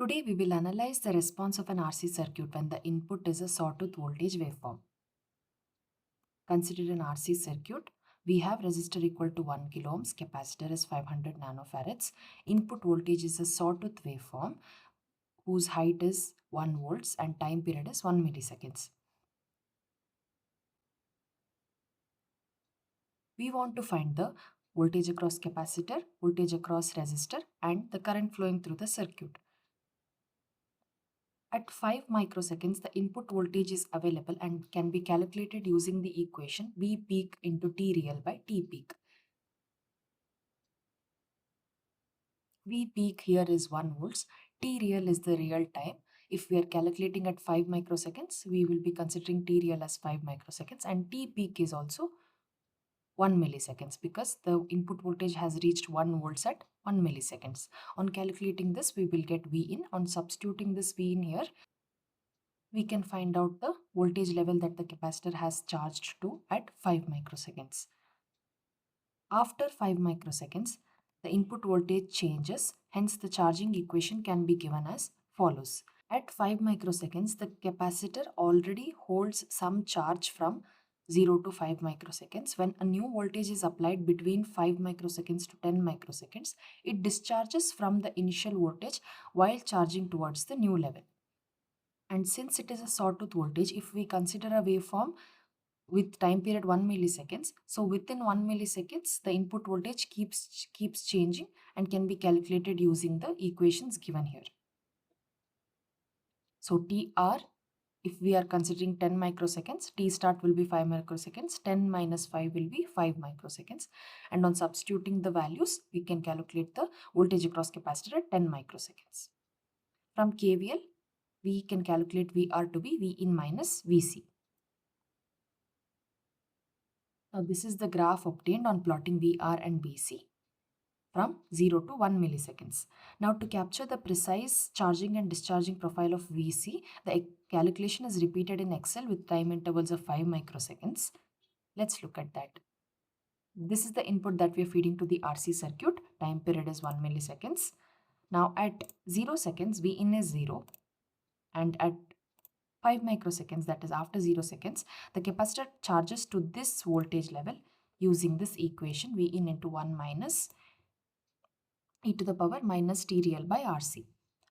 Today we will analyze the response of an RC circuit when the input is a sawtooth voltage waveform. Consider an RC circuit. We have resistor equal to 1 kilo ohms, capacitor is 500 nanofarads. Input voltage is a sawtooth waveform whose height is 1 volts and time period is 1 milliseconds. We want to find the voltage across capacitor, voltage across resistor and the current flowing through the circuit. At 5 microseconds, the input voltage is available and can be calculated using the equation V peak into T real by T peak. V peak here is 1 volts, T real is the real time. If we are calculating at 5 microseconds, we will be considering T real as 5 microseconds and T peak is also 1 milliseconds because the input voltage has reached 1 volts at 1 milliseconds. On calculating this, we will get V in. On substituting this V in here, we can find out the voltage level that the capacitor has charged to at 5 microseconds. After 5 microseconds, the input voltage changes, hence the charging equation can be given as follows. At 5 microseconds, the capacitor already holds some charge from 0 to 5 microseconds. When a new voltage is applied between 5 microseconds to 10 microseconds, it discharges from the initial voltage while charging towards the new level. And since it is a sawtooth voltage, if we consider a waveform with time period 1 milliseconds, so within 1 milliseconds, the input voltage keeps changing and can be calculated using the equations given here. So TR, if we are considering 10 microseconds, T start will be 5 microseconds, 10 minus 5 will be 5 microseconds. And on substituting the values, we can calculate the voltage across capacitor at 10 microseconds. From KVL, we can calculate VR to be V in minus VC. Now this is the graph obtained on plotting VR and VC from 0 to 1 milliseconds. Now to capture the precise charging and discharging profile of VC, the calculation is repeated in Excel with time intervals of 5 microseconds. Let's look at that. This is the input that we are feeding to the RC circuit. Time period is 1 milliseconds. Now at 0 seconds, V in is 0. And at 5 microseconds, that is after 0 seconds, the capacitor charges to this voltage level using this equation V in into 1 minus e to the power minus T real by RC.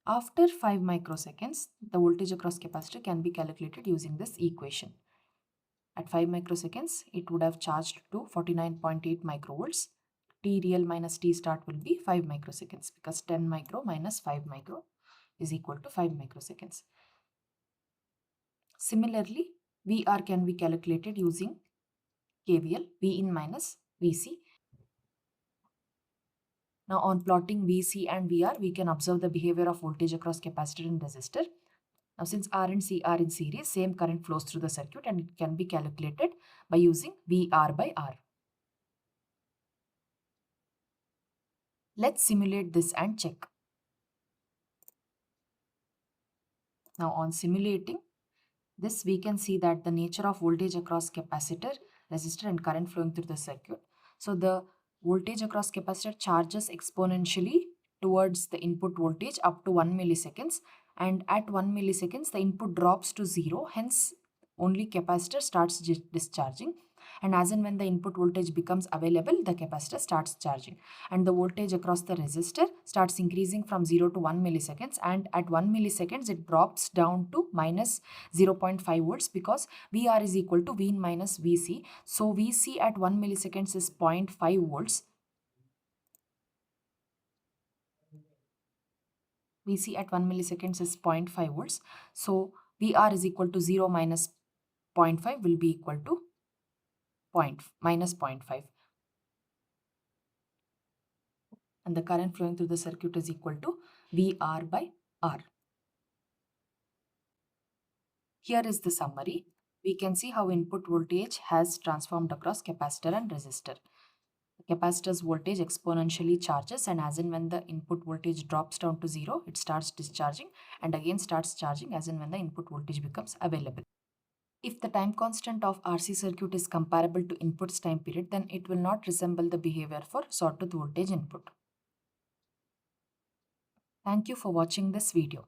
After 5 microseconds, the voltage across capacitor can be calculated using this equation. At 5 microseconds, it would have charged to 49.8 microvolts. T real minus T start will be 5 microseconds because 10 micro minus 5 micro is equal to 5 microseconds. Similarly, VR can be calculated using KVL, V in minus VC. Now on plotting VC and VR, we can observe the behavior of voltage across capacitor and resistor. Now since R and C are in series, same current flows through the circuit and it can be calculated by using VR by R. Let's simulate this and check. Now on simulating this, we can see that the nature of voltage across capacitor, resistor and current flowing through the circuit. So the voltage across capacitor charges exponentially towards the input voltage up to 1 milliseconds, and at 1 milliseconds the input drops to 0, hence only capacitor starts discharging, and as and when the input voltage becomes available, the capacitor starts charging, and the voltage across the resistor starts increasing from 0 to 1 milliseconds, and at 1 milliseconds it drops down to minus 0.5 volts because VR is equal to V in minus VC. So VC at 1 milliseconds is 0.5 volts. VC at 1 milliseconds is 0.5 volts. So VR is equal to 0 minus 0.5 will be equal to minus 0.5. And the current flowing through the circuit is equal to VR by R. Here is the summary. We can see how input voltage has transformed across capacitor and resistor. The capacitor's voltage exponentially charges, and as and when the input voltage drops down to 0, it starts discharging and again starts charging as and when the input voltage becomes available. If the time constant of RC circuit is comparable to input's time period, then it will not resemble the behavior for sawtooth voltage input. Thank you for watching this video.